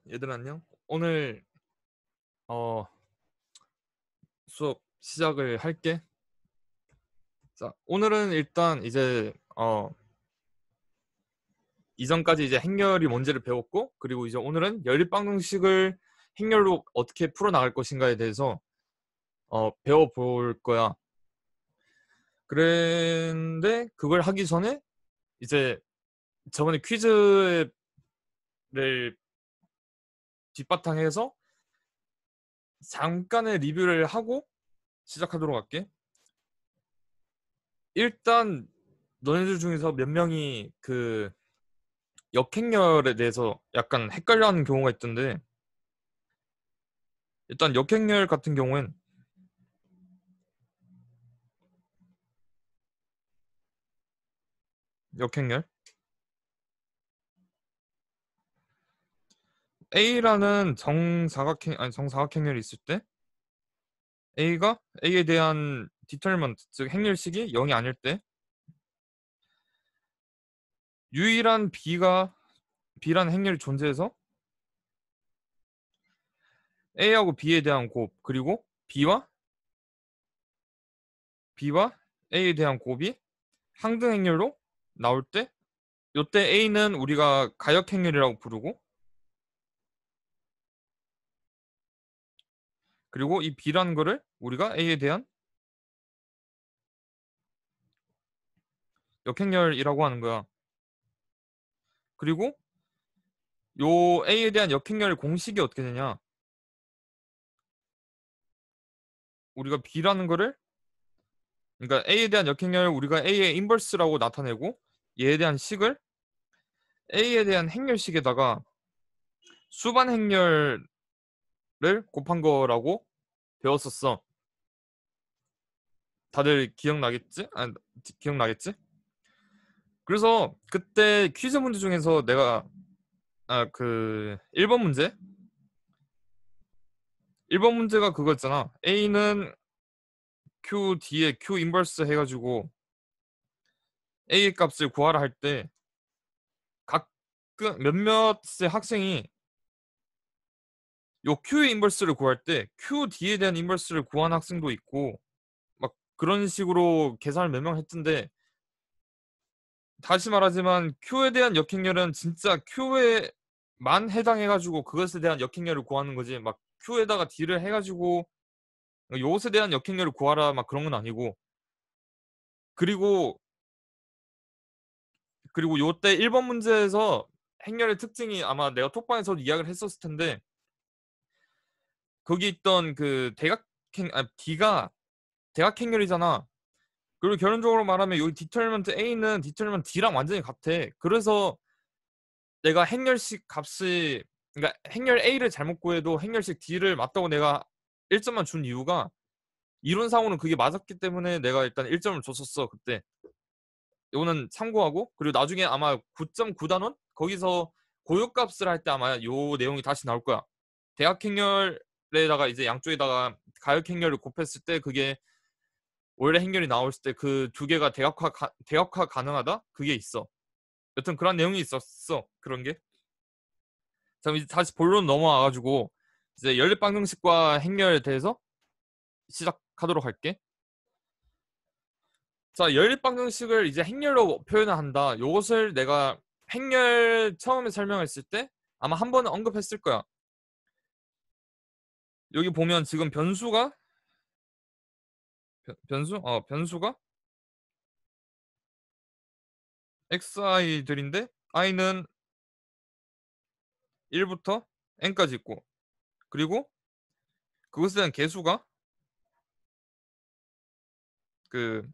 얘들 안녕. 오늘 어 수업 시작을 할게. 자, 오늘은 일단 이제 이전까지 이제 행렬이 뭔지를 배웠고, 그리고 이제 오늘은 연립방정식을 행렬로 어떻게 풀어 나갈 것인가에 대해서 배워볼 거야. 그런데 그걸 하기 전에 이제 저번에 퀴즈를 뒷바탕해서 잠깐의 리뷰를 하고 시작하도록 할게. 일단 너네들 중에서 몇 명이 그 역행렬에 대해서 약간 헷갈려하는 경우가 있던데, 일단 역행렬 같은 경우엔 역행렬 A라는 정사각행렬이 있을 때 A가 A에 대한 디터미넌트, 즉 행렬식이 0이 아닐 때, 유일한 B라는 행렬이 존재해서 A하고 B에 대한 곱, 그리고 B와 A에 대한 곱이 항등 행렬로 나올 때, 요때 A는 우리가 가역행렬이라고 부르고, 그리고 이 B라는 거를 우리가 A에 대한 역행렬이라고 하는 거야. 그리고 요 A에 대한 역행렬 공식이 어떻게 되냐? 우리가 B라는 거를, 그러니까 A에 대한 역행렬을 우리가 A의 인버스라고 나타내고, 얘에 대한 식을 A에 대한 행렬식에다가 수반 행렬을 곱한 거라고 배웠었어. 다들 기억나겠지? 기억나겠지? 그래서 그때 퀴즈 문제 중에서 내가 그 1번 문제가 그거였잖아. A는 Q 뒤에 Q 인버스 해가지고 A의 값을 구하라 할 때, 가끔 몇몇 학생이 요 Q의 인버스를 구할 때 Q 뒤에 대한 인버스를 구한 학생도 있고, 막 그런 식으로 계산을 몇 명 했던데, 다시 말하지만 Q에 대한 역행렬은 진짜 Q에만 해당해가지고 그것에 대한 역행렬을 구하는 거지, 막 Q에다가 D를 해가지고 요것에 대한 역행렬을 구하라 막 그런 건 아니고. 그리고 요때 1번 문제에서 행렬의 특징이, 아마 내가 톡방에서도 이야기를 했었을 텐데, 거기 있던 그 D가 대각행렬이잖아. 그리고 결론적으로 말하면 여기 디터미넌트 A는 디터미넌트 D랑 완전히 같아. 그래서 내가 행렬식 값이, 그러니까 행렬 A를 잘못 구해도 행렬식 D를 맞다고 내가 1점만 준 이유가, 이론상으로는 그게 맞았기 때문에 내가 일단 1점을 줬었어 그때. 이거는 참고하고, 그리고 나중에 아마 9.9단원 거기서 고유값을 할 때 아마 요 내용이 다시 나올 거야. 대각행렬에다가 이제 양쪽에다가 가역행렬을 곱했을 때 그게 원래 행렬이 나왔을 때 그 두 개가 대각화 가능하다? 그게 있어. 여튼 그런 내용이 있었어. 그런 게. 자, 이제 다시 본론 넘어와가지고 이제 연립방정식과 행렬에 대해서 시작하도록 할게. 자, 연립방정식을 이제 행렬로 표현을 한다. 요것을 내가 행렬 처음에 설명했을 때 아마 한 번은 언급했을 거야. 여기 보면 지금 변수가 xi들인데 i는 1부터 n까지 있고, 그리고 그것에 대한 개수가 그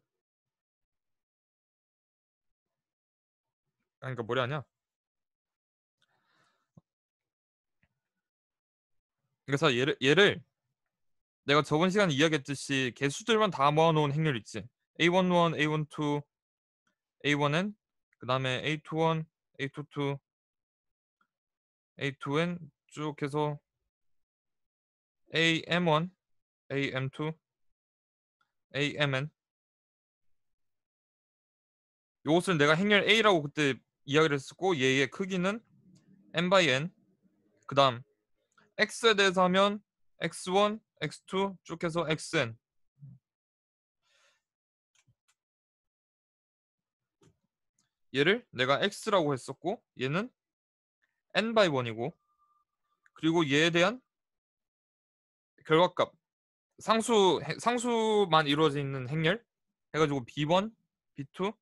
그러니까 뭐라 하냐? 그래서 얘를 내가 저번 시간에 이야기했듯이 개수들만 다 모아놓은 행렬 있지. A11, A12, A1n, 그 다음에 A21, A22, A2n 쭉 해서 AM1, AM2, AMN. 이것을 내가 행렬 A라고 그때 이야기를 했었고, 얘의 크기는 n by n, 그 다음 x에 대해서 하면 x1, x2 쭉 해서 xn. 얘를 내가 x라고 했었고 얘는 n by 1이고, 그리고 얘에 대한 결과값 상수만 이루어져 있는 행렬 해가지고 b1, b2,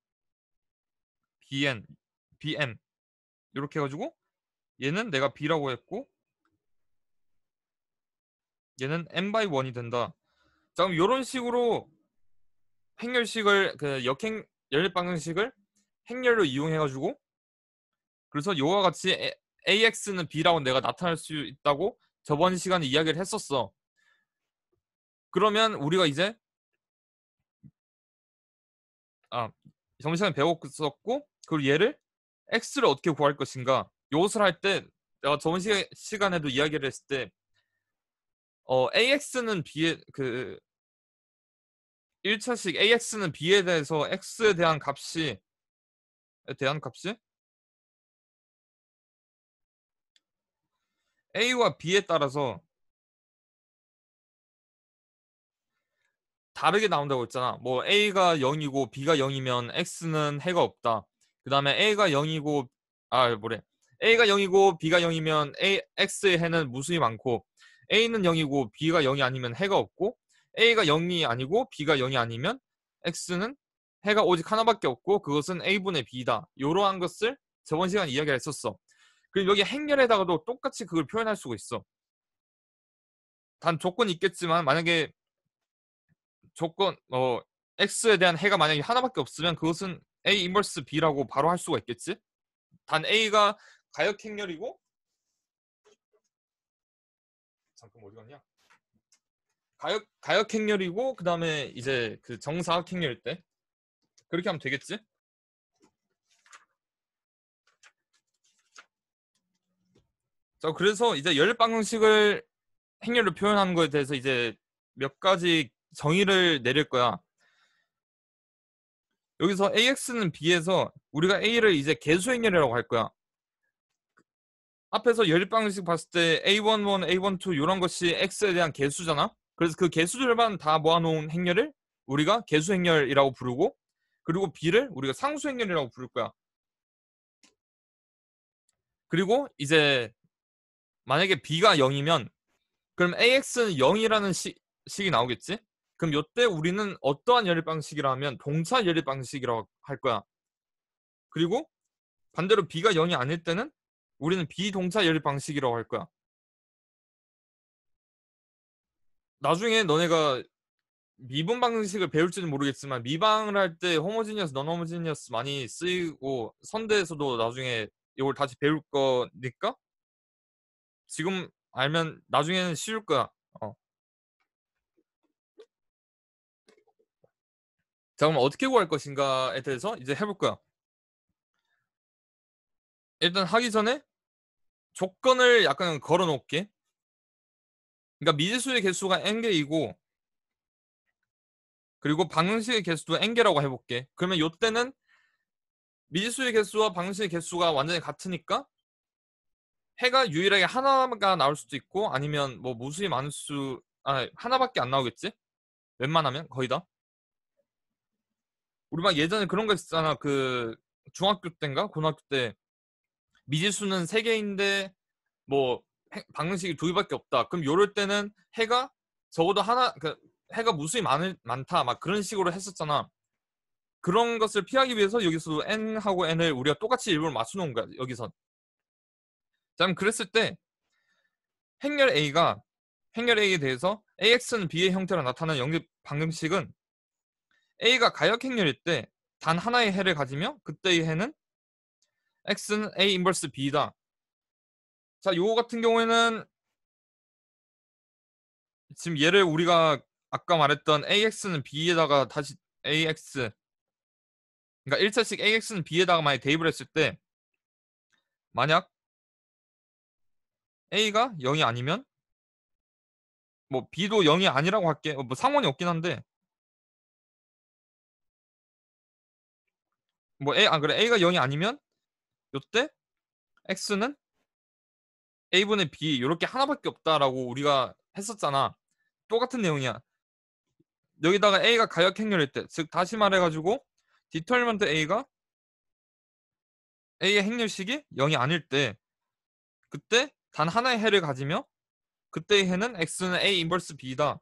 bn, bm 이렇게 해가지고 얘는 내가 b라고 했고 얘는 n by 1이 된다. 자, 그럼 이런 식으로 행렬식을 그 역행 연립 방정식을 행렬로 이용해가지고, 그래서 요와 같이 AX는 B라고 내가 나타낼 수 있다고 저번 시간에 이야기를 했었어. 그러면 우리가 이제 저번 시간에 배웠었고, 그리고 얘를 X를 어떻게 구할 것인가, 요것을 할 때 내가 저번 시간에도 이야기를 했을 때 AX는 B에 1차식 AX는 B에 대해서 X에 대한 값이 A와 B에 따라서 다르게 나온다고 했잖아. 뭐 A가 0이고 B가 0이면 X는 해가 없다. 그 다음에 A가 0이고 A가 0이고 B가 0이면 X의 해는 무수히 많고, A는 0이고 B가 0이 아니면 해가 없고, A가 0이 아니고 B가 0이 아니면 X는 해가 오직 하나밖에 없고 그것은 A분의 B다. 이러한 것을 저번 시간에 이야기를 했었어. 그리고 여기 행렬에다가도 똑같이 그걸 표현할 수가 있어. 단 조건이 있겠지만, 만약에 조건 x에 대한 해가 만약에 하나밖에 없으면 그것은 a 인버스 b라고 바로 할 수가 있겠지. 단 a가 가역행렬이고, 잠깐 어디 갔냐? 가역행렬이고 그 다음에 이제 그 정사각행렬일 때 그렇게 하면 되겠지. 자, 그래서 이제 연립방정식을 행렬로 표현하는 거에 대해서 이제 몇 가지 정의를 내릴 거야. 여기서 AX는 B에서 우리가 A를 이제 개수행렬이라고 할 거야. 앞에서 연립방정식 봤을 때 A11, A12 이런 것이 X에 대한 개수잖아. 그래서 그 개수들만 다 모아놓은 행렬을 우리가 개수행렬이라고 부르고, 그리고 B를 우리가 상수행렬이라고 부를 거야. 그리고 이제 만약에 B가 0이면 그럼 AX는 0이라는 식이 나오겠지? 그럼 이때 우리는 어떠한 연립방식이라 하면 동차 연립방식이라고 할 거야. 그리고 반대로 B가 0이 아닐 때는 우리는 비동차 연립방식이라고 할 거야. 나중에 너네가 미분 방식을 배울지는 모르겠지만 미방을 할 때 호모지니어스, 넌 호모지니어스 많이 쓰이고 선대에서도 나중에 이걸 다시 배울 거니까 지금 알면 나중에는 쉬울 거야. 어. 자, 그럼 어떻게 구할 것인가에 대해서 이제 해볼 거야. 일단 하기 전에 조건을 약간 걸어 놓을게. 그러니까 미지수의 개수가 n개이고 그리고 방정식의 개수도 n개라고 해볼게. 그러면 이때는 미지수의 개수와 방정식의 개수가 완전히 같으니까 해가 유일하게 하나가 나올 수도 있고 아니면 뭐 무수히 많을 하나밖에 안 나오겠지? 웬만하면 거의 다. 우리 막 예전에 그런 거 있었잖아. 그 중학교 때인가 고등학교 때 미지수는 세 개인데 뭐 방정식이 두 개밖에 없다. 그럼 요럴 때는 해가 적어도 해가 무수히 많다 막 그런 식으로 했었잖아. 그런 것을 피하기 위해서 여기서도 n하고 n을 우리가 똑같이 일부러 맞춰놓은 거야 여기선. 자, 그럼 그랬을 때 행렬 A가 행렬 A에 대해서 AX는 B의 형태로 나타나는 연립 방정식은 A가 가역행렬일 때 단 하나의 해를 가지며 그때의 해는 X는 A 인버스 B다. 자, 요거 같은 경우에는 지금 얘를 우리가 아까 말했던 AX는 B에다가 다시 AX, 그러니까 1차식 AX는 B에다가 많이 대입을 했을 때 만약 A가 0이 아니면 뭐 B도 0이 아니라고 할게. 뭐 상관이 없긴 한데 뭐 그래 A가 0이 아니면 요때 X는 a분의 b 이렇게 하나밖에 없다라고 우리가 했었잖아. 똑같은 내용이야. 여기다가 a가 가역행렬일 때, 즉 다시 말해가지고 디터미넌트 a가 a의 행렬식이 0이 아닐 때, 그때 단 하나의 해를 가지며 그때의 해는 x는 a 인버스 b다.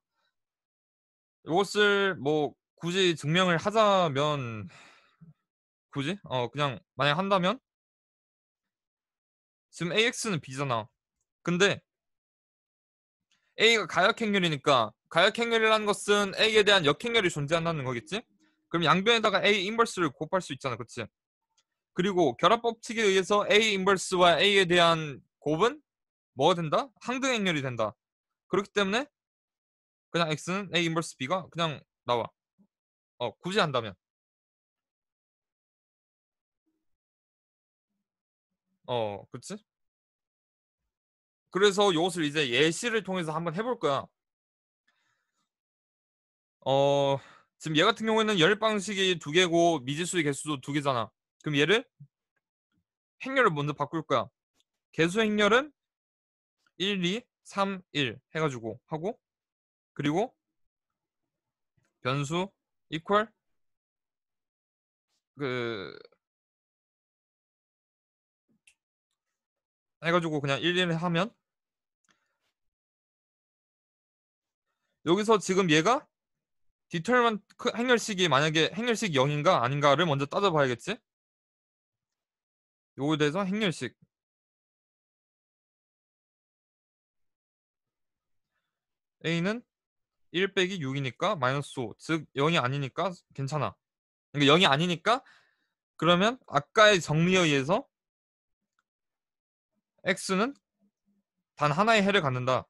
이것을 뭐 굳이 증명을 하자면, 굳이 그냥 만약 한다면 지금 ax는 b잖아. 근데 a가 가역행렬이니까, 가역행렬이라는 것은 a에 대한 역행렬이 존재한다는 거겠지? 그럼 양변에다가 a 인버스를 곱할 수 있잖아, 그치? 그리고 결합법칙에 의해서 a 인버스와 a에 대한 곱은 뭐가 된다? 항등행렬이 된다. 그렇기 때문에 그냥 x는 a 인버스 b가 그냥 나와. 굳이 한다면. 그치? 그래서 이것을 이제 예시를 통해서 한번 해볼 거야. 어, 지금 얘 같은 경우에는 열 방식이 두 개고 미지수의 개수도 두 개잖아. 그럼 얘를 행렬을 먼저 바꿀 거야. 개수 행렬은 1, 2, 3, 1 해가지고 하고, 그리고 변수 equal 그 해가지고 그냥 1, 1 하면, 여기서 지금 얘가 디터먼트 행렬식이 만약에 행렬식 0인가 아닌가를 먼저 따져봐야겠지? 요거에 대해서 행렬식 a는 1 빼기 6이니까 마이너스 5, 즉 0이 아니니까 괜찮아. 그러니까 0이 아니니까, 그러면 아까의 정리에 의해서 x는 단 하나의 해를 갖는다.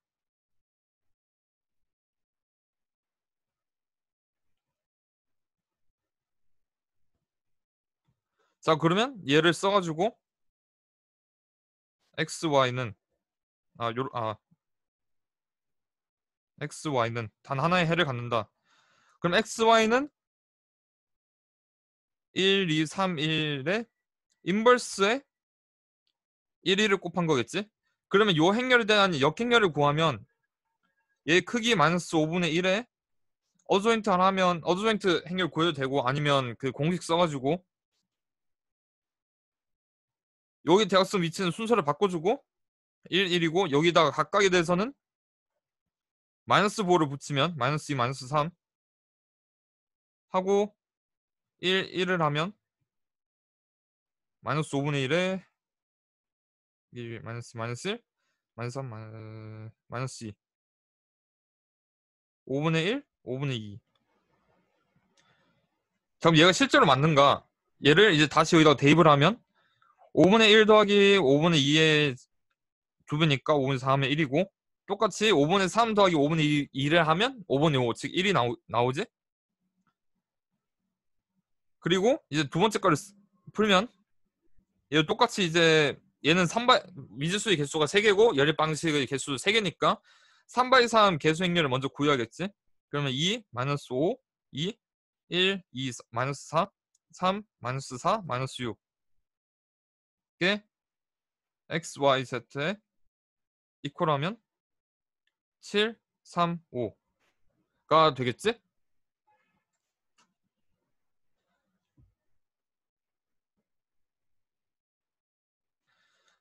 자, 그러면 얘를 써가지고 xy는 xy는 단 하나의 해를 갖는다. 그럼 xy는 1, 2, 3, 1의 인버스에 1, 2를 곱한 거겠지? 그러면 요 행렬에 대한 역행렬을 구하면 얘 크기 마이너스 5분의 1에 어조인트 하나 하면 어조인트 행렬 구해도 되고, 아니면 그 공식 써가지고 여기 대각선 위치는 순서를 바꿔주고 1, 1이고, 여기다가 각각에 대해서는 마이너스 5를 붙이면 마이너스 2, 마이너스 3 하고 1, 1을 하면 마이너스 5분의 1에 1, 마이너스 마이너스 1, 마이너스 3, 마이너스 2, 5분의 1, 5분의 2. 그럼 얘가 실제로 맞는가? 얘를 이제 다시 여기다가 대입을 하면 5분의 1 더하기 5분의 2의 2배니까 5분의 4 하면 1이고, 똑같이 5분의 3 더하기 5분의 2를 하면 5분의 5, 즉 1이 나오지? 그리고 이제 두 번째 거를 풀면 얘 똑같이 이제 얘는 미지수의 개수가 3개고 열립 방식의 개수 3개니까 3 3 개수 행렬을 먼저 구해야겠지? 그러면 2, 마이너스 5, 2, 1, 2, 마이너스 4, 3, 마이너스 4, 마이너스 6. 이게 x, y, z에 이퀄하면 7, 3, 5가 되겠지?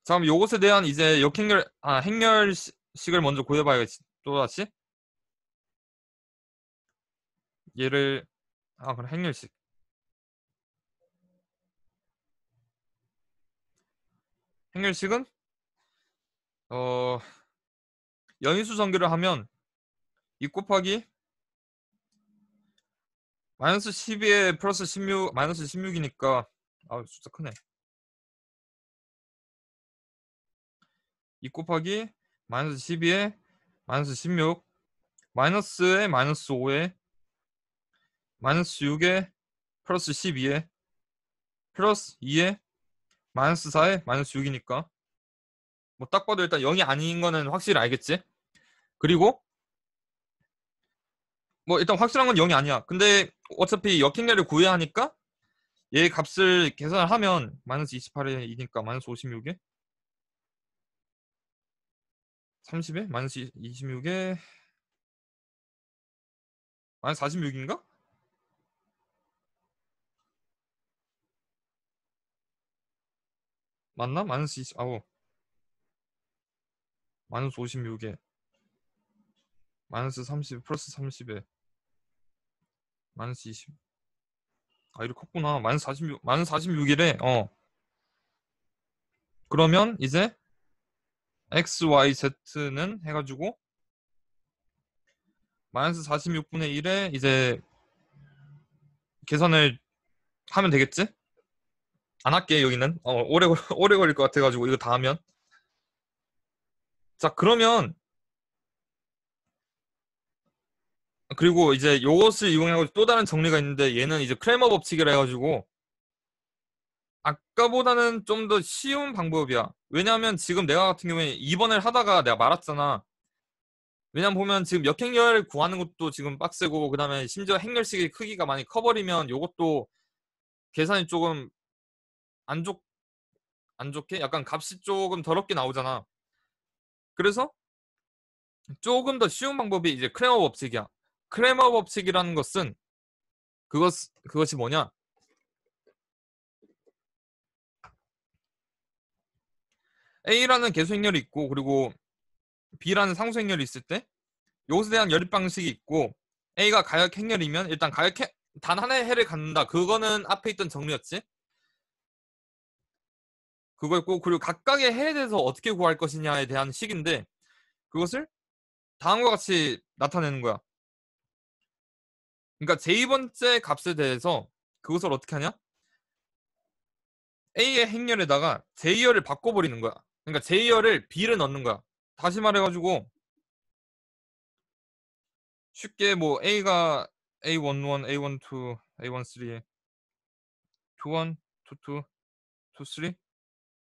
자, 그럼 요것에 대한 이제 행렬식을 먼저 구해봐야겠지. 또다시 얘를 그럼 행렬식. 행렬식은 연위수 전개를 하면 2 곱하기 마이너스 12에 플러스 16, 마이너스 16이니까 숫자 크네. 2 곱하기 마이너스 12에 마이너스 16, 마이너스에 마이너스 5에 마이너스 6에 플러스 12에 플러스 2에 마이너스 4에 마이너스 6이니까 뭐 딱 봐도 일단 0이 아닌 거는 확실히 알겠지? 그리고 뭐 일단 확실한 건 0이 아니야. 근데 어차피 역행렬을 구해야 하니까 얘 값을 계산을 하면 마이너스 28에 2니까 마이너스 56에 30에 마이너스 26에 마이너스 46인가? 맞나? 마이너스 20 아우 마이너스 56에 마이너스 30 플러스 30에 마이너스 20. 아 이렇게 컸구나. 마이너스 46 마이너스 46이래. 그러면 이제 x, y, z는 해가지고 마이너스 46분의 1에 이제 계산을 하면 되겠지? 안 할게 여기는. 오래 걸릴 것 같아가지고 이거 다 하면. 자 그러면 그리고 이제 요것을 이용해가지고 또 다른 정리가 있는데 얘는 이제 크레머 법칙이라 해가지고 아까보다는 좀 더 쉬운 방법이야. 왜냐하면 지금 내가 같은 경우에 2번을 하다가 내가 말았잖아. 왜냐면 보면 지금 역행렬 구하는 것도 지금 빡세고 그다음에 심지어 행렬식의 크기가 많이 커버리면 요것도 계산이 조금 안 좋, 안 좋게 약간 값이 조금 더럽게 나오잖아. 그래서 조금 더 쉬운 방법이 이제 크레머 법칙이야. 크레머 법칙이라는 것은 그것이 뭐냐? A라는 계수행렬이 있고 그리고 B라는 상수행렬이 있을 때 요것에 대한 연립 방식이 있고 A가 가역행렬이면 일단 단 하나의 해를 갖는다. 그거는 앞에 있던 정리였지. 그거였고 그리고 각각의 해에 대해서 어떻게 구할 것이냐에 대한 식인데 그것을 다음과 같이 나타내는 거야. 그러니까 제2번째 값에 대해서 그것을 어떻게 하냐? A의 행렬에다가 제2열을 바꿔버리는 거야. 그러니까 제2열을 B를 넣는 거야. 다시 말해가지고 쉽게 뭐 A가 A11, A12, A13, 21, 22, 23,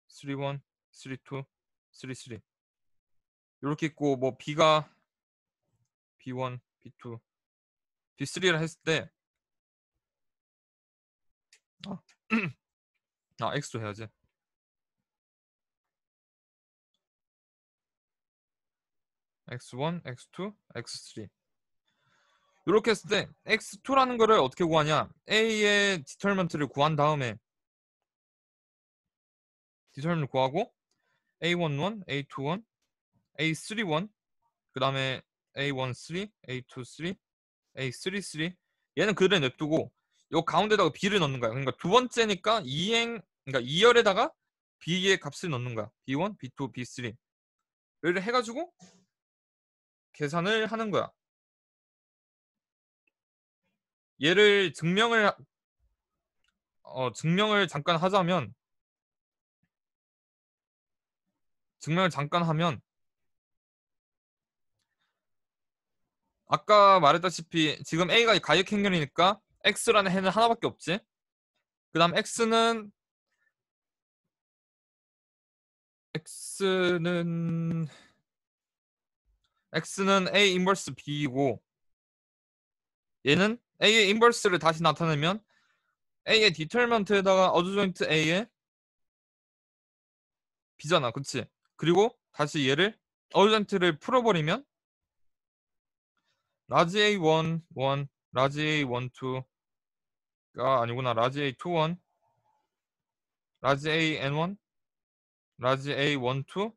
31, 32, 33 이렇게 있고 뭐 B가 B1, B2, B3를 했을 때 아, X도 해야지. X1, X2, X3 이렇게 했을 때 X2라는 거를 어떻게 구하냐? A의 디터미넌트를 구한 다음에 디터미넌트 구하고 A11, A21, A31 그 다음에 A13, A23, A33 얘는 그대로 냅두고 요 가운데다가 B를 넣는 거야. 그러니까 두 번째니까 그러니까 2열에다가 B의 값을 넣는 거야. B1, B2, B3 를 해가지고 계산을 하는 거야. 얘를 증명을 잠깐 하자면 증명을 잠깐 하면 아까 말했다시피 지금 A가 가역행렬이니까 X라는 해는 하나밖에 없지. 그 다음 X는 A 인버스 B이고 얘는 A의 인버스를 다시 나타내면 A의 디터미넌트에다가 어드조인트 A에 B잖아. 그치? 그리고 다시 얘를 어드조인트를 풀어버리면 라지 A1, 1, 라지 A1, 2가 아니구나. 라지 A2, 1, 라지 AN1, 라지 A1, 2,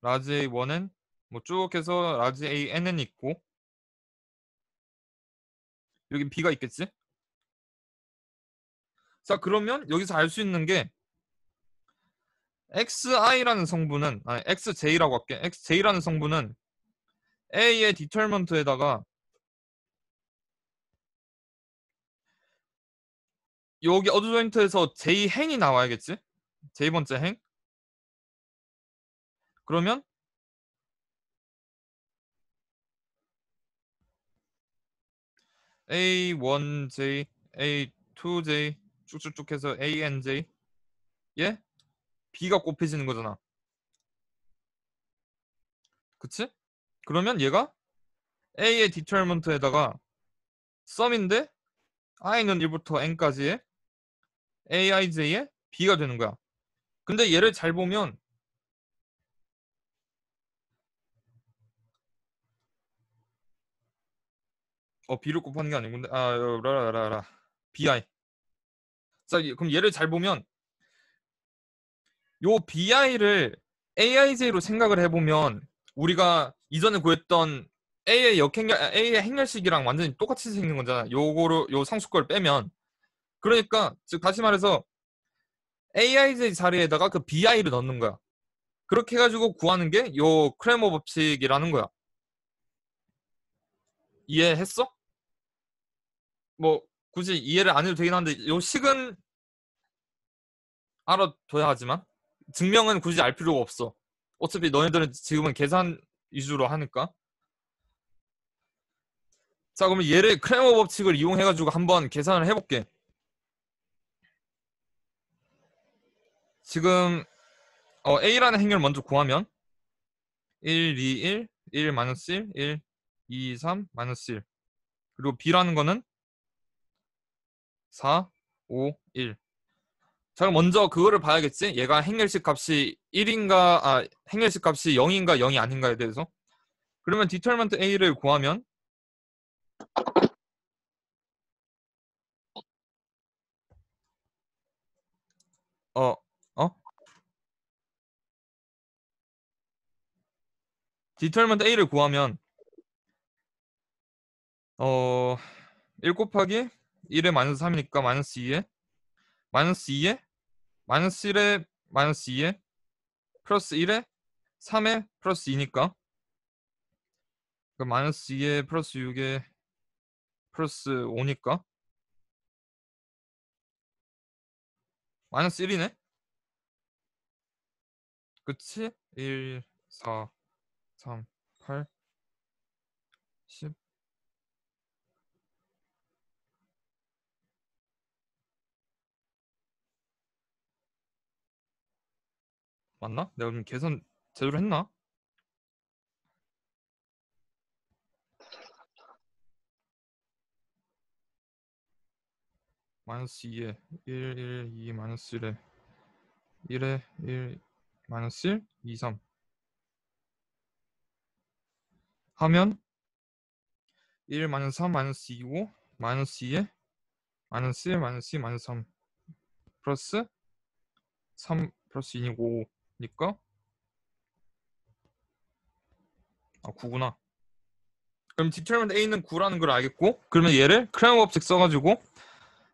라지 A1N 뭐 쭉 해서 라지 ANN 있고 여기 B가 있겠지? 자 그러면 여기서 알 수 있는 게 XI라는 성분은 XJ라고 할게. XJ라는 성분은 A의 디터미넌트에다가 여기 어드조인트에서 J 행이 나와야겠지? J번째 행. 그러면 A1J, A2J 쭉쭉쭉 해서 ANJ 예? B가 곱해지는 거잖아. 그치? 그러면 얘가 A의 디터미넌트에다가 썸인데 i는 1부터 n까지의 aij의 b가 되는 거야. 근데 얘를 잘 보면 b를 곱하는 게 아니고, 라라라라. bi. 자, 그럼 얘를 잘 보면 요 bi를 aij로 생각을 해보면 우리가 이전에 구했던 A의 행렬식이랑 완전히 똑같이 생긴 거잖아. 요거로 요 상수걸 빼면. 그러니까 즉 다시 말해서 aij 자리에다가 그 bi를 넣는 거야. 그렇게 해가지고 구하는 게 요 크레머 법칙이라는 거야. 이해했어? 뭐 굳이 이해를 안 해도 되긴 한데 요 식은 알아둬야 하지만 증명은 굳이 알 필요가 없어. 어차피 너네들은 지금은 계산 위주로 하니까. 자, 그러면 얘를 크레머 법칙을 이용해가지고 한번 계산을 해볼게. 지금 A라는 행렬 먼저 구하면 1, 2, 1, 1, 마이너스 1, 1, 2, 3, 마이너스 1. 그리고 B라는 거는 4, 5, 1. 자, 그럼 먼저 그거를 봐야겠지? 얘가 행렬식 값이 1인가, 행렬식 값이 0인가 0이 아닌가에 대해서. 그러면 디터먼트 A를 구하면 어, 어? 디터먼트 A를 구하면 1 곱하기 1에 마이너스 3이니까 마이너스 2에 마이너스 2에 마이너스 1에 마이너스 2에 플러스 1에 3에 플러스 2니까 그 마이너스 2에 플러스 6에 플러스 5니까 마이너스 1이네? 그치? 1, 4, 3, 8, 10. 맞나? 내가 그럼 계산 제대로 했나? 마이너스 2에 1, 1, 2, 마이너스 1에 1에 1, 마이너스 1, 2, 3 하면 1, 마이너스 3, 마이너스 2고 마이너스 2에 마이너스 1, 마이너스 2, 마이너스 3 플러스 3 플러스 2이고 5니까 9구나. 그럼 determinant A는 9라는 걸 알겠고 그러면 얘를 크레머 법칙 써가지고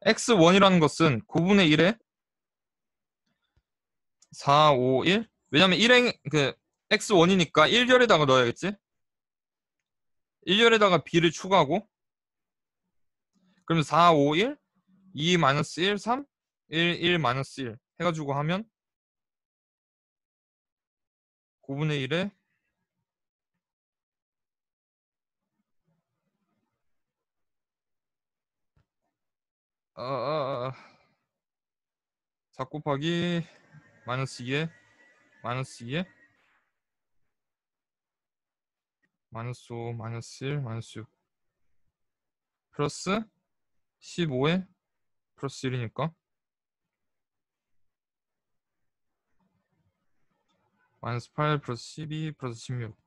x1이라는 것은 9분의 1에 4, 5, 1 왜냐면 1행 그 x1이니까 1열에다가 넣어야겠지? 1열에다가 b를 추가하고 그러면 4, 5, 1 2 마이너스 1, 3 1, 1 마이너스 1 해가지고 하면 9분의 1에 아, 아, 아, 4 곱하기 마이너스 2에 마이너스 2에 마이너스 5 마이너스 1 마이너스 6 플러스 15에 플러스 1이니까 마이너스 8 플러스 12 플러스 16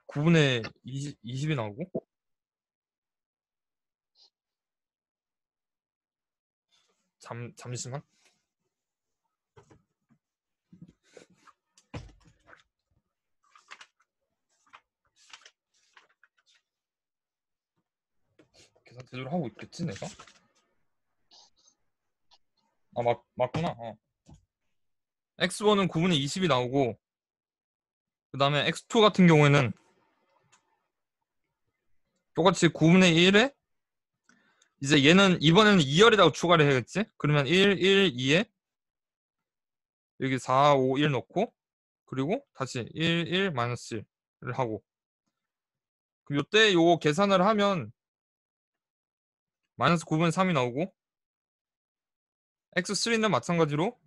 9분의 20이 나오고 잠시만 계산 제대로 하고 있겠지 내가? 맞구나. x1은 9분의 20이 나오고 그 다음에 x2 같은 경우에는 똑같이 9분의 1에 이제 얘는 이번에는 2열에다가 추가를 해야겠지? 그러면 1, 1, 2에 여기 4, 5, 1 넣고 그리고 다시 1, 1, 마이너스 1을 하고 그럼 요때 요거 계산을 하면 마이너스 9분의 3이 나오고 x3는 마찬가지로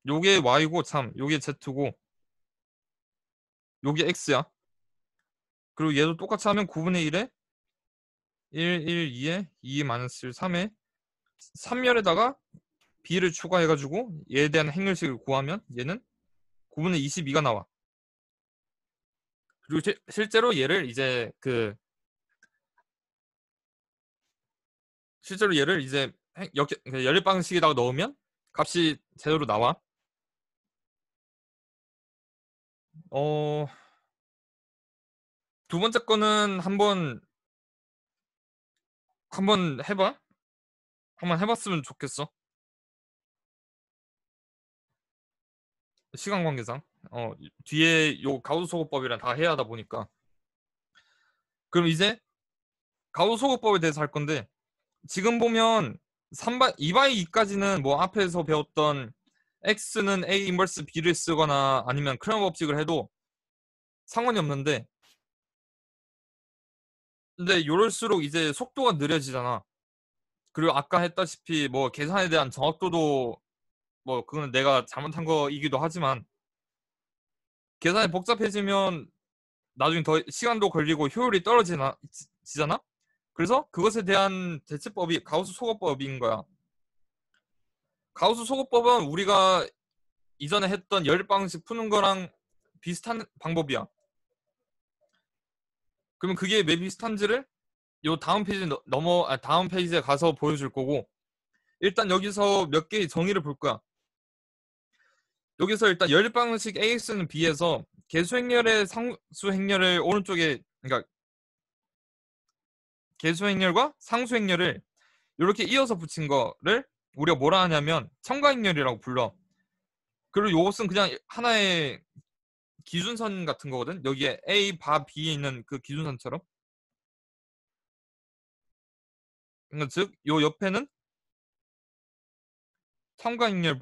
요게 y고 참 요게 z고 요게 x야. 그리고 얘도 똑같이 하면 9분의 1에 1, 1, 2에 2 마이너스 1, 3에 3열에다가 b를 추가해가지고 얘에 대한 행렬식을 구하면 얘는 9분의 22가 나와. 그리고 실제로 얘를 이제 연립 방식에다가 넣으면 값이 제대로 나와. 어, 두 번째 거는 한번 해봐. 한번 해봤으면 좋겠어. 시간 관계상. 뒤에 요 가우스 소거법이랑 다 해야 하다 보니까. 그럼 이제 가우스 소거법에 대해서 할 건데, 지금 보면 2by 2까지는 뭐 앞에서 배웠던 x는 a 인버스 b를 쓰거나 아니면 크레머 법칙을 해도 상관이 없는데, 근데 요럴수록 이제 속도가 느려지잖아. 그리고 아까 했다시피 뭐 계산에 대한 정확도도 뭐 그건 내가 잘못한 거이기도 하지만, 계산이 복잡해지면 나중에 더 시간도 걸리고 효율이 떨어지잖아. 그래서 그것에 대한 대체법이 가우스 소거법인 거야. 가우스 소거법은 우리가 이전에 했던 열 방식 푸는 거랑 비슷한 방법이야. 그러면 그게 왜 비슷한지를 요 다음 페이지에 가서 보여줄 거고, 일단 여기서 몇 개의 정의를 볼 거야. 여기서 일단 열 방식 AX는 B에서 개수행렬의 상수행렬을 오른쪽에, 그러니까 개수행렬과 상수행렬을 이렇게 이어서 붙인 거를 우리가 뭐라 하냐면 첨가행렬이라고 불러. 그리고 이것은 그냥 하나의 기준선 같은 거거든. 여기에 A, 바, B에 있는 그 기준선처럼. 그러니까 즉, 요 옆에는 첨가행렬,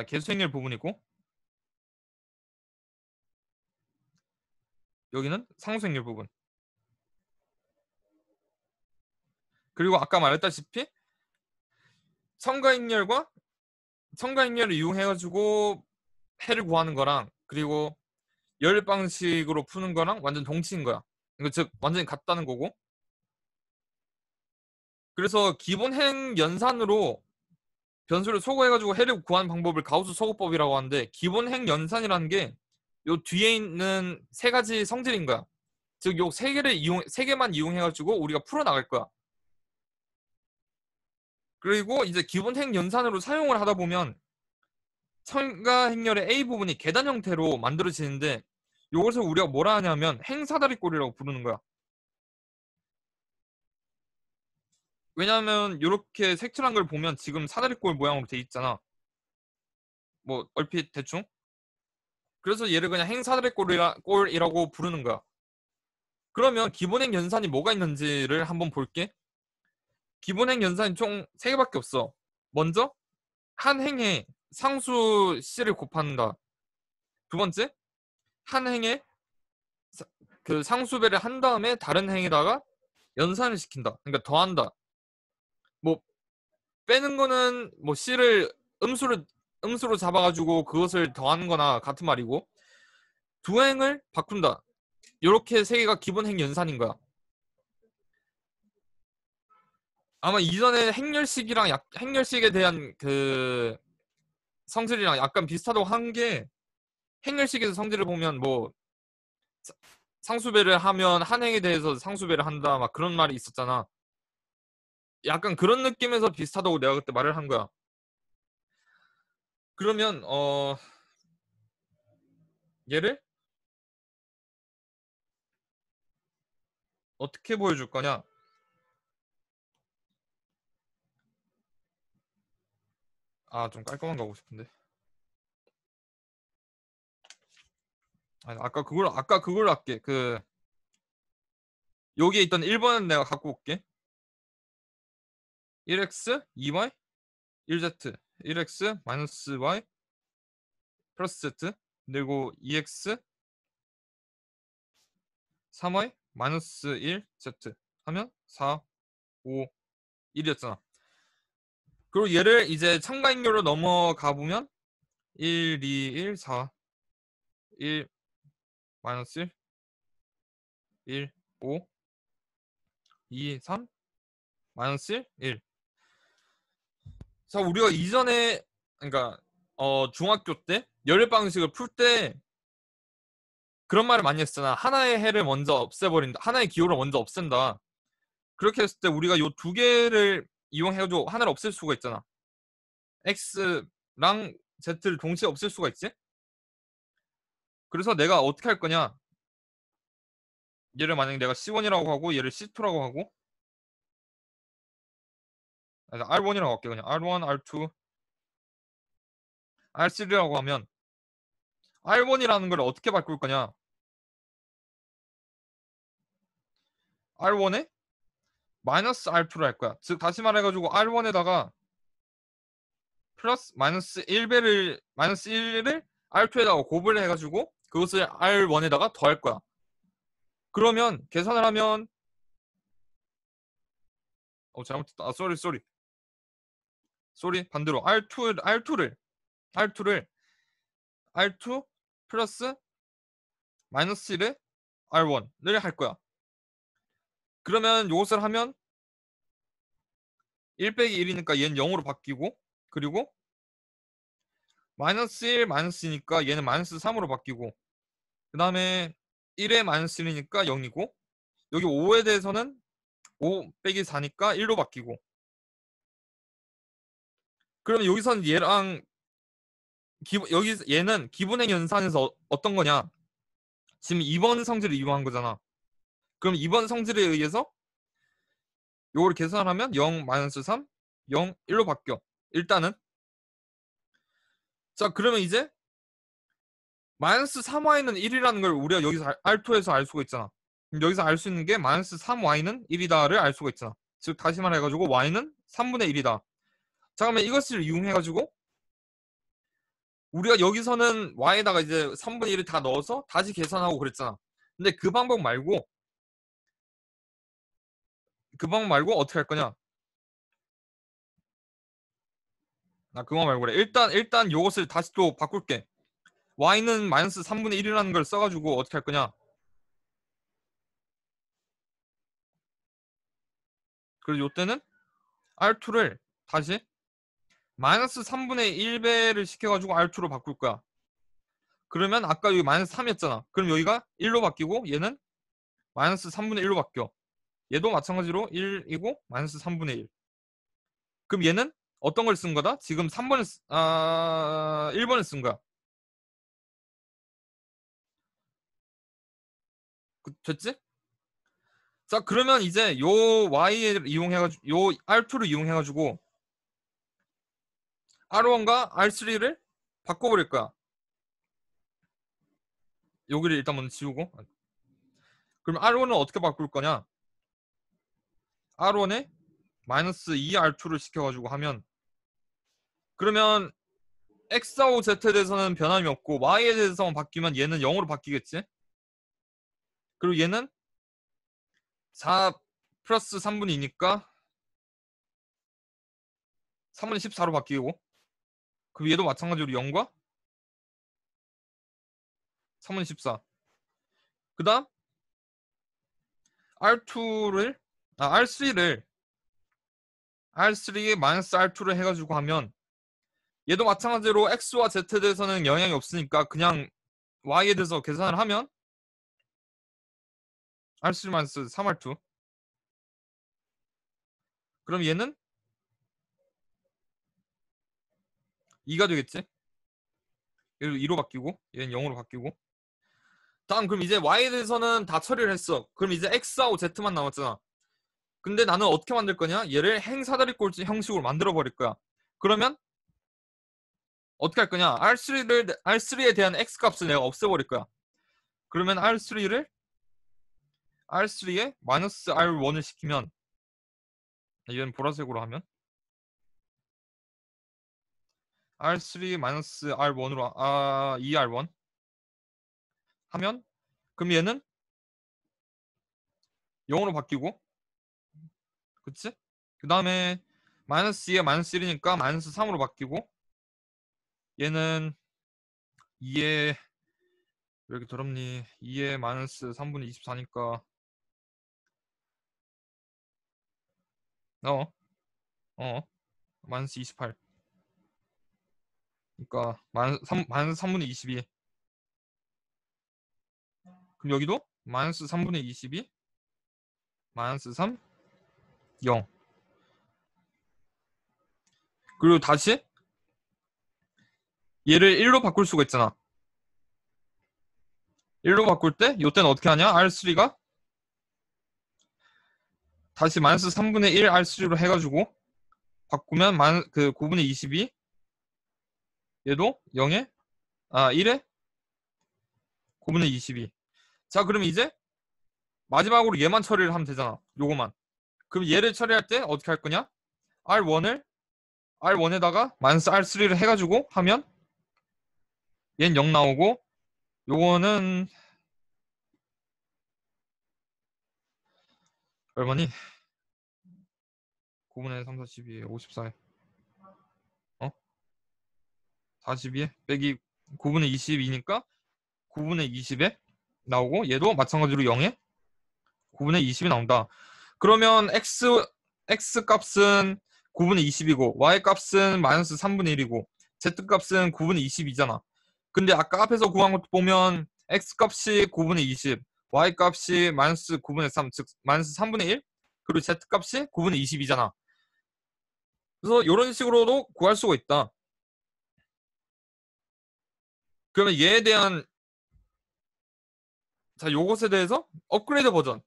개수행렬 부분이고, 여기는 상수행렬 부분. 그리고 아까 말했다시피 첨가행렬과 첨가행렬을 이용해가지고 해를 구하는 거랑, 그리고 열 방식으로 푸는 거랑 완전 동치인 거야. 그러니까 즉 완전히 같다는 거고. 그래서 기본 행 연산으로 변수를 소거해가지고 해를 구하는 방법을 가우스 소거법이라고 하는데, 기본 행 연산이라는 게 요 뒤에 있는 세 가지 성질인 거야. 즉 요 세 개만 이용해가지고 우리가 풀어 나갈 거야. 그리고 이제 기본 행 연산으로 사용을 하다 보면 첨가 행렬의 A 부분이 계단 형태로 만들어지는데, 이것을 우리가 뭐라 하냐면 행사다리꼴이라고 부르는 거야. 왜냐하면 이렇게 색칠한 걸 보면 지금 사다리꼴 모양으로 돼 있잖아. 뭐 얼핏 대충. 그래서 얘를 그냥 행사다리꼴이라고 부르는 거야. 그러면 기본행 연산이 뭐가 있는지를 한번 볼게. 기본행 연산이 총 3개밖에 없어. 먼저 한 행에 상수 c를 곱한다. 두 번째, 한 행에 그 상수배를 한 다음에 다른 행에다가 연산을 시킨다. 그러니까 더한다. 뭐 빼는 거는 뭐 c를 음수로 잡아가지고 그것을 더하는 거나 같은 말이고, 두 행을 바꾼다. 요렇게 3개가 기본 행 연산인 거야. 아마 이전에 행렬식에 대한 그 성질이랑 약간 비슷하다고 한 게, 행렬식에서 성질을 보면 뭐 상수배를 하면 한 행에 대해서 상수배를 한다 막 그런 말이 있었잖아. 약간 그런 느낌에서 비슷하다고 내가 그때 말을 한 거야. 그러면 얘를 어떻게 보여줄 거냐? 좀 깔끔한 거 하고 싶은데. 아니, 아까 그걸 할게. 여기에 있던 1번은 내가 갖고 올게. 1x, 2y, 1z, 1x 마이너스 y 플러스 z, 그리고 2x, 3y 마이너스 1z 하면 4, 5, 1이었잖아. 그리고 얘를 이제 참가인별로 넘어가 보면 1, 2, 1, 4, 1, 마이너스 1, 1, 5, 2, 3, 마이너스 1, 1. 자, 우리가 이전에, 그러니까 중학교 때 열일 방식을 풀 때 그런 말을 많이 했잖아. 하나의 해를 먼저 없애버린다. 하나의 기호를 먼저 없앤다. 그렇게 했을 때 우리가 요 두 개를 이용해가지고 하나를 없앨 수가 있잖아. X랑 Z를 동시에 없앨 수가 있지? 그래서 내가 어떻게 할 거냐? 얘를 만약에 내가 C1이라고 하고 얘를 C2라고 하고 R1이라고 할게. 그냥 R1, R2, R3라고 하면 R1이라는 걸 어떻게 바꿀 거냐? R1에 마이너스 R2를 할 거야. 즉 다시 말해가지고 R1에다가 플러스 마이너스 1을 R2에다가 곱을 해가지고 그것을 R1에다가 더할 거야. 그러면 계산을 하면 잘못했다. 쏘리 반대로 R2 플러스 마이너스 1에 R1을 할 거야. 그러면 이것을 하면 1 빼기 1이니까 얘는 0으로 바뀌고, 그리고 마이너스 1 마이너스니까 얘는 마이너스 3으로 바뀌고, 그 다음에 1에 마이너스 1이니까 0이고, 여기 5에 대해서는 5 빼기 4니까 1로 바뀌고, 그러면 여기선 얘랑 여기 얘는 기본행 연산에서 어떤 거냐? 지금 2번 성질을 이용한 거잖아. 그럼 2번 성질에 의해서 요걸 계산하면 0, 마이너스 3, 0, 1로 바뀌어. 일단은. 자, 그러면 이제 마이너스 3y는 1이라는 걸 우리가 여기서 R2에서 알 수가 있잖아. 그럼 여기서 알 수 있는 게 마이너스 3y는 1이다를 알 수가 있잖아. 즉 다시 말해가지고 y는 3분의 1이다. 자, 그러면 이것을 이용해가지고 우리가 여기서는 y에다가 이제 3분의 1을 다 넣어서 다시 계산하고 그랬잖아. 근데 그 방법 말고 어떻게 할 거냐? 그거 말고 그래. 일단 요것을 다시 또 바꿀게. y는 마이너스 3분의 1이라는 걸 써가지고 어떻게 할 거냐? 그래서 요때는 R2를 다시 마이너스 3분의 1배를 시켜가지고 R2로 바꿀 거야. 그러면 아까 여기 마이너스 3이었잖아. 그럼 여기가 1로 바뀌고 얘는 마이너스 3분의 1로 바뀌어. 얘도 마찬가지로 1이고 마이너스 3분의 1. 그럼 얘는 어떤 걸 쓴 거다? 지금 1번을 쓴 거야. 됐지? 자, 그러면 이제 요 Y를 이용해가지고, 요 R2를 이용해가지고, R1과 R3를 바꿔버릴 거야. 여기를 일단 먼저 지우고. 그럼 R1은 어떻게 바꿀 거냐? R1에 마이너스 2R2를 시켜가지고 하면, 그러면 X4, Z에 대해서는 변함이 없고, Y에 대해서만 바뀌면 얘는 0으로 바뀌겠지? 그리고 얘는 4 플러스 3분의 2니까 3분의 14로 바뀌고, 그리고 얘도 마찬가지로 0과 3분의 14. 그 다음 R3에 마이너스 R2를 해가지고 하면 얘도 마찬가지로 X와 Z에 대해서는 영향이 없으니까 그냥 Y에 대해서 계산을 하면 R3 마이너스 3R2. 그럼 얘는 2가 되겠지? 얘도 2로 바뀌고 얘는 0으로 바뀌고. 다음 그럼 이제 Y에 대해서는 다 처리를 했어. 그럼 이제 X하고 Z만 남았잖아. 근데 나는 어떻게 만들 거냐? 얘를 행사다리 꼴찌 형식으로 만들어 버릴 거야. 그러면 어떻게 할 거냐? R3에 대한 X 값을 내가 없애버릴 거야. 그러면 R3에 마이너스 R1을 시키면, 얘는 보라색으로 하면 R3 마이너스 R1으로 2R1 하면, 그럼 얘는 0으로 바뀌고, 그치? 그 다음에 마이너스 2에 마이너스 1이니까 마이너스 3으로 바뀌고, 얘는 2에 왜 이렇게 더럽니? 2에 마이너스 3분의 24니까 어 마이너스 28. 그러니까 마이너스 3분의 22. 그럼 여기도 마이너스 3분의 22 마이너스 3 0. 그리고 다시 얘를 1로 바꿀 수가 있잖아. 1로 바꿀 때 이때는 어떻게 하냐? R3가 다시 마이너스 3분의 1 R3로 해가지고 바꾸면 그 9분의 22 얘도 0에 1에 9분의 22. 자, 그럼 이제 마지막으로 얘만 처리를 하면 되잖아. 요거만. 그럼 얘를 처리할 때 어떻게 할 거냐? R1에다가 마이너스 R3를 해가지고 하면 얘는 0 나오고 요거는 얼마니? 9분의 3, 4, 12에 54에 42에 빼기 9분의 22니까 9분의 20에 나오고 얘도 마찬가지로 0에 9분의 20이 나온다. 그러면 x 값은 9분의 20이고 y 값은 마이너스 3분의 1이고 z 값은 9분의 22잖아. 근데 아까 앞에서 구한 것도 보면 x 값이 9분의 20, y 값이 마이너스 9분의 3, 즉 마이너스 3분의 1, 그리고 z 값이 9분의 22잖아. 그래서 이런 식으로도 구할 수가 있다. 그러면 얘에 대한 자, 요것에 대해서 업그레이드 버전.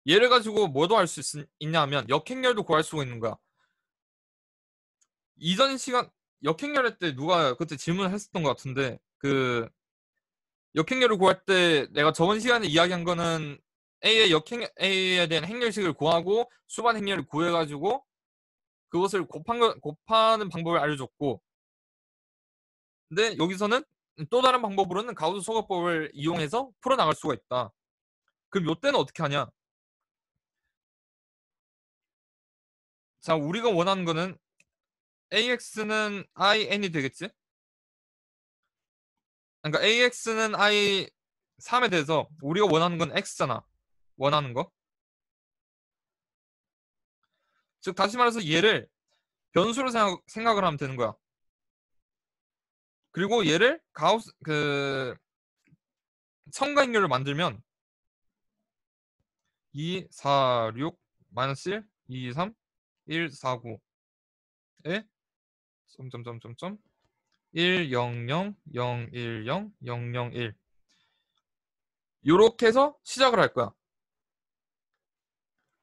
얘를 가지고 뭐도 할 수 있냐 하면 역행렬도 구할 수가 있는 거야. 이전 시간 역행렬 할 때 누가 그때 질문을 했었던 것 같은데 그 역행렬을 구할 때 내가 저번 시간에 이야기한 거는 A에 대한 행렬식을 구하고 수반 행렬을 구해가지고 그것을 곱하는 방법을 알려줬고, 근데 여기서는 또 다른 방법으로는 가우스 소거법을 이용해서 풀어나갈 수가 있다. 그럼 요때는 어떻게 하냐? 자, 우리가 원하는 거는 AX는 IN이 되겠지? 그러니까 AX는 I3에 대해서 우리가 원하는 건 X잖아. 원하는 거. 즉 다시 말해서 얘를 변수로 생각을 하면 되는 거야. 그리고 얘를 가우스 첨가행렬을 만들면 2, 4, 6, 마이너스 1, 2, 3, 1, 4, 9에 점점점점점 1, 0, 0, 0, 1, 0, 0, 0, 1 요렇게 해서 시작을 할 거야.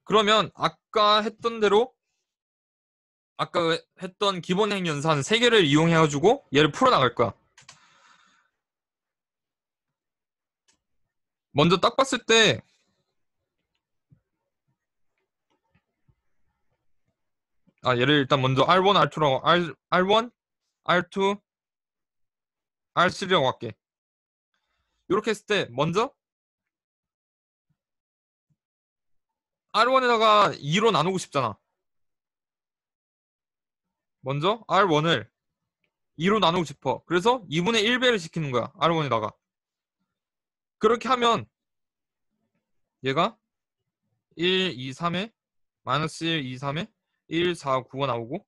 그러면 아까 했던 대로 아까 했던 기본행 연산 3개를 이용해가지고 얘를 풀어나갈 거야. 먼저 딱 봤을 때 얘를 일단 먼저 R1, R2라고 R1, R2, R3라고 할게. 이렇게 했을 때 먼저 R1에다가 2로 나누고 싶잖아. 먼저 R1을 2로 나누고 싶어. 그래서 2분의 1배를 시키는 거야. R1에다가. 그렇게 하면 얘가 1, 2, 3에 마이너스 1, 2, 3에 1, 4, 9가 나오고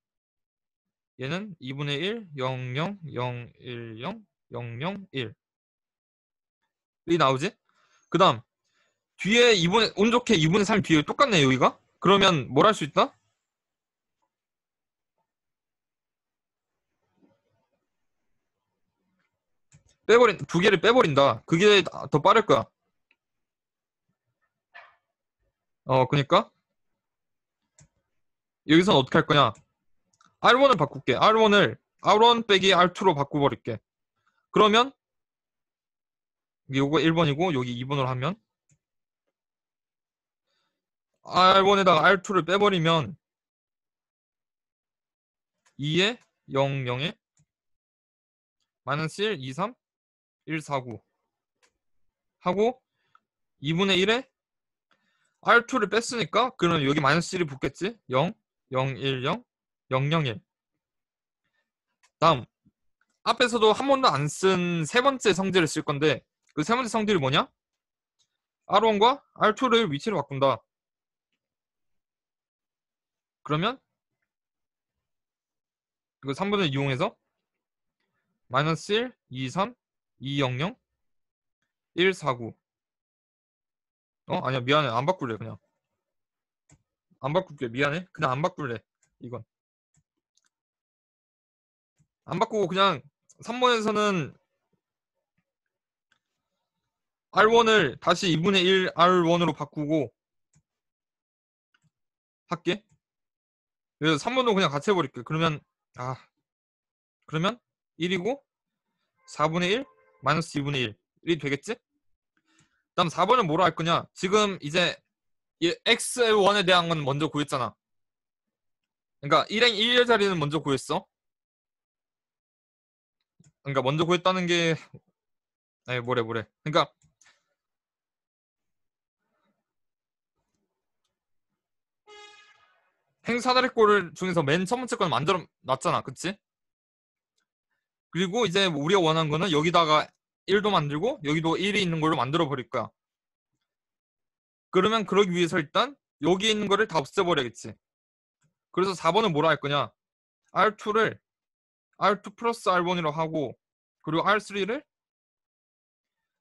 얘는 2분의 1, 0, 0, 0, 1, 0, 0, 0, 1 이 나오지? 그 다음 뒤에 운 좋게 2분의 3이 뒤에 똑같네 여기가? 그러면 뭘 할 수 있다? 두 개를 빼버린다. 그게 더 빠를 거야. 그니까 여기서는 어떻게 할 거냐? R1을 바꿀게. R1 빼기 R2로 바꿔버릴게. 그러면 요거 1번이고 여기 2번으로 하면 R1에다가 R2를 빼버리면 2에 0, 0에 마이너스 1, 2, 3, 1, 4, 9 하고 2분의 1에 R2를 뺐으니까 그러면 여기 마이너스 1이 붙겠지? 0, 0, 1, 0, 0, 0, 1 다음 앞에서도 한 번도 안 쓴 세 번째 성질을 쓸 건데 그 세 번째 성질이 뭐냐? R1과 R2를 위치를 바꾼다. 그러면 이거 3번을 이용해서 마이너스 1, 2, 3, 2, 0, 0, 1, 4, 9. 아니야, 미안해. 안 바꿀래, 그냥. 안 바꿀게. 미안해. 그냥 안 바꿀래. 이건. 안 바꾸고 그냥 3번에서는 R1을 다시 2분의 1 R1으로 바꾸고 할게. 그래서 3번도 그냥 같이 해버릴게. 그러면 1이고 4분의 1 마이너스 2분의 1이 되겠지? 다음 4번은 뭐로 할 거냐? 지금 이제 X1에 대한 건 먼저 구했잖아. 그러니까 1의 자리는 먼저 구했어. 그러니까 먼저 구했다는 게 뭐래. 그러니까 행사다리꼴을 중에서 맨 첫 번째 건 만들어 놨잖아. 그치? 그리고 이제 우리가 원하는 거는 여기다가 1도 만들고 여기도 1이 있는 걸로 만들어 버릴 거야. 그러면 그러기 위해서 일단 여기 있는 거를 다 없애버려야겠지. 그래서 4번은 뭐라 할 거냐? R2를 R2 플러스 R1이라고 하고 그리고 R3를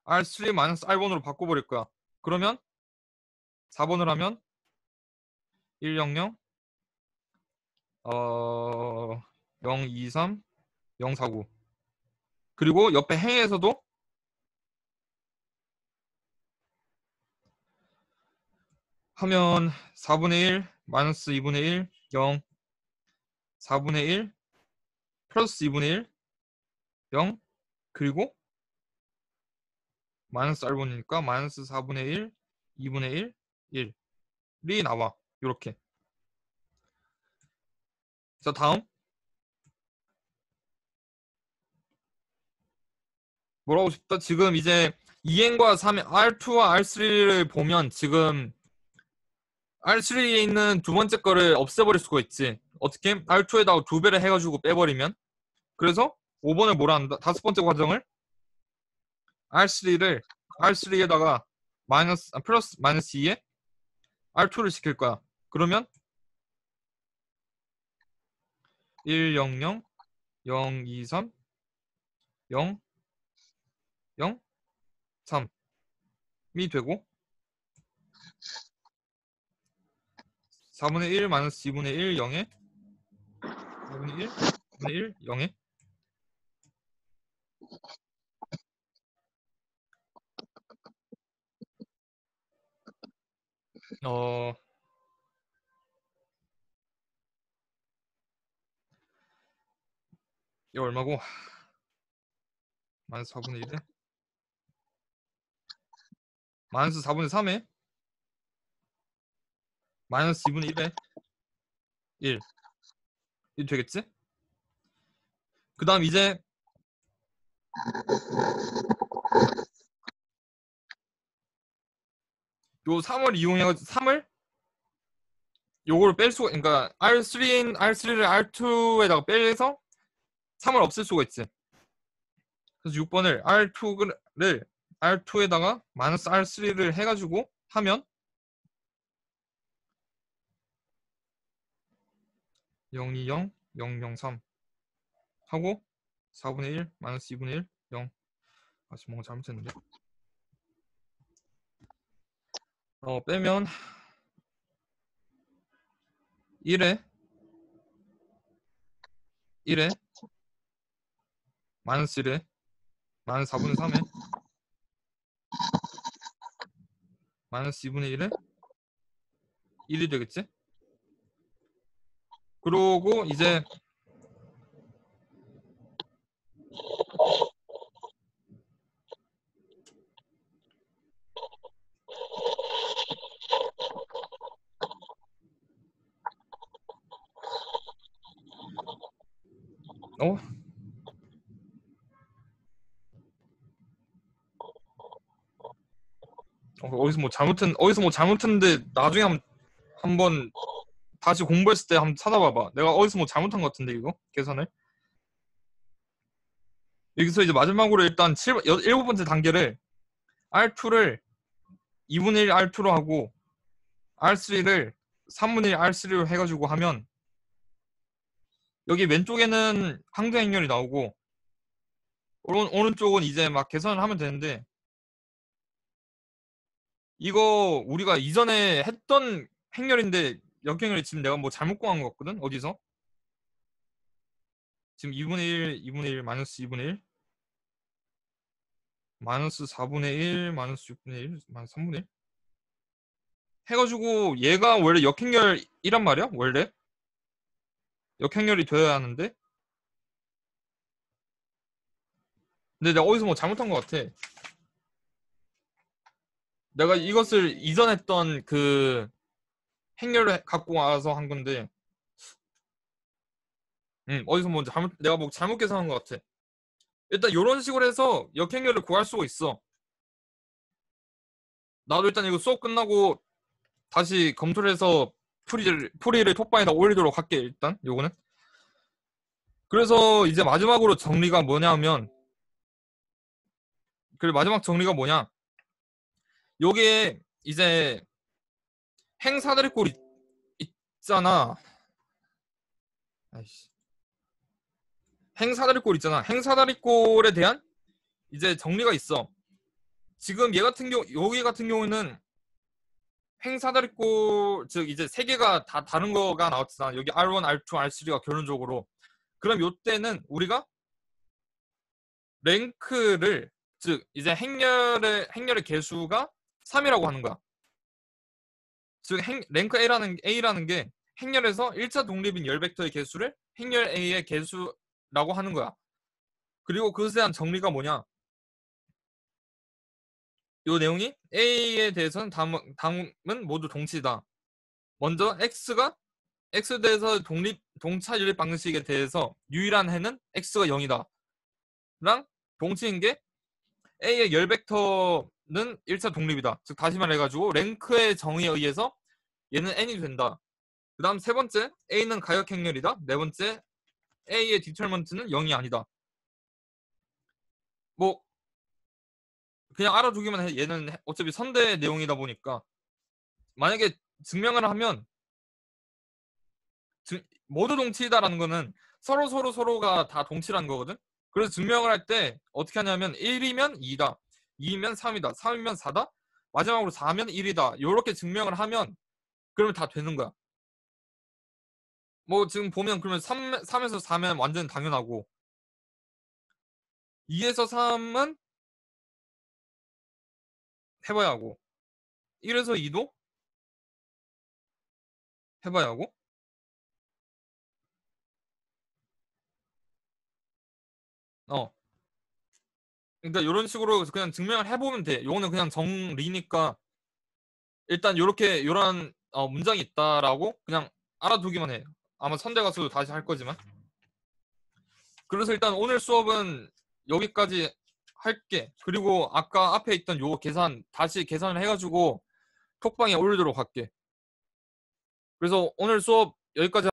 R3 마이너스 R1으로 바꿔버릴 거야. 그러면 4번을 하면 100 023 049 그리고 옆에 행에서도 하면 4분의 1 마이너스 2분의 1 0 4분의 1 플러스 2분의 1 0 그리고 마이너스 R1이니까 마이너스 4분의 1 2분의 1 1이 나와. 이렇게. 자, 다음 뭐라고 싶다? 지금 이제 2n과 3의 R2와 R3를 보면 지금 R3에 있는 두 번째 거를 없애버릴 수가 있지. 어떻게? R2에다가 두 배를 해가지고 빼버리면. 그래서 5번을 뭐라 한다? 다섯 번째 과정을 R3에다가 플러스 마이너스 2에 R2를 시킬 거야. 그러면 100 023 0 0 3이 되고 4분의 1 마이너스 2분의 1 0에 4분의 1 4분의 1 0에 이거 얼마고? 마이너스 4분의 1에 마이너스 4분의 3에 마이너스 2분의 1에 1 이 되겠지? 그 다음 이제 요 3을 이용해가지고 3을 요거를 뺄 수가 그러니까 R3를 R2에다가 빼서 3을 없앨 수가 있지. 그래서 6번을 R2에다가 마이너스 R3를 해가지고 하면 020 003 하고 4분의 1 마이너스 2분의 1 0 지금 뭔가 잘못했는데 빼면 1에 마이너스 1에 마이너스 4분의 3에 마이너스 2분의 1에 1이 되겠지? 그러고 이제 어디서 뭐 잘못했는데 나중에 한번 다시 공부했을 때 한번 찾아봐봐. 내가 어디서 뭐 잘못한 것 같은데 이거 계산을. 여기서 이제 마지막으로 일단 7번째 단계를 R2를 2분의 1 R2로 하고 R3를 3분의 1 R3로 해가지고 하면 여기 왼쪽에는 항등 행렬이 나오고 오른쪽은 이제 막 계산을 하면 되는데, 이거 우리가 이전에 했던 행렬인데 역행렬이 지금 내가 뭐 잘못 구한 것 같거든? 어디서? 지금 2분의 1, 2분의 1, 마이너스 2분의 1, 마이너스 4분의 1, 마이너스 6분의 1, 마이너스 3분의 1 해가지고 얘가 원래 역행렬이란 말이야? 원래 역행렬이 되어야 하는데, 근데 내가 어디서 뭐 잘못한 것 같아. 내가 이것을 이전 했던 그 행렬을 갖고 와서 한 건데, 어디서 뭐 내가 뭐 잘못 계산한 것 같아. 일단 이런 식으로 해서 역행렬을 구할 수가 있어. 나도 일단 이거 수업 끝나고 다시 검토를 해서 풀이를 톡방에다 올리도록 할게. 일단 요거는. 그래서 이제 마지막으로 정리가 뭐냐면, 그 마지막 정리가 뭐냐, 요게 이제 행사다리꼴 있잖아. 아이씨. 행사다리꼴 있잖아. 행사다리꼴에 대한 이제 정리가 있어. 지금 얘 같은 경우, 여기 같은 경우는 행사다리꼴, 즉 이제 세 개가 다 다른 거가 나왔잖아. 여기 R1, R2, R3가 결론적으로. 그럼 요때는 우리가 랭크를, 즉 이제 행렬의 개수가 3이라고 하는 거야. 즉 랭크 A라는 게 행렬에서 1차 독립인 열 벡터의 개수를 행렬 A의 개수라고 하는 거야. 그리고 그것에 대한 정리가 뭐냐? 요 내용이 A에 대해서는 다음은 모두 동치다. 먼저 X에 대해서 동차 유립 방식에 대해서 유일한 해는 X가 0이다. 랑 동치인 게 A의 열 벡터는 1차 독립이다. 즉 다시 말해가지고 랭크의 정의에 의해서 얘는 n이 된다. 그 다음 세 번째, A는 가역행렬이다. 네 번째, A의 디터먼트는 0이 아니다. 뭐 그냥 알아두기만 해. 얘는 어차피 선대 내용이다 보니까 만약에 증명을 하면 모두 동치다라는 거는 서로가 다 동치라는 거거든. 그래서 증명을 할 때 어떻게 하냐면 1이면 2다, 2면 3이다, 3이면 4다, 마지막으로 4면 1이다. 이렇게 증명을 하면 그러면 다 되는 거야. 뭐 지금 보면 그러면 3에서 4면 완전 당연하고 2에서 3은 해봐야 하고 1에서 2도 해봐야 하고, 어 그러니까 이런 식으로 그냥 증명을 해보면 돼. 요거는 그냥 정리니까 일단 요런 문장이 있다라고 그냥 알아두기만 해. 아마 선대 가서도 다시 할 거지만. 그래서 일단 오늘 수업은 여기까지 할게. 그리고 아까 앞에 있던 요 계산 다시 계산을 해가지고 톡방에 올리도록 할게. 그래서 오늘 수업 여기까지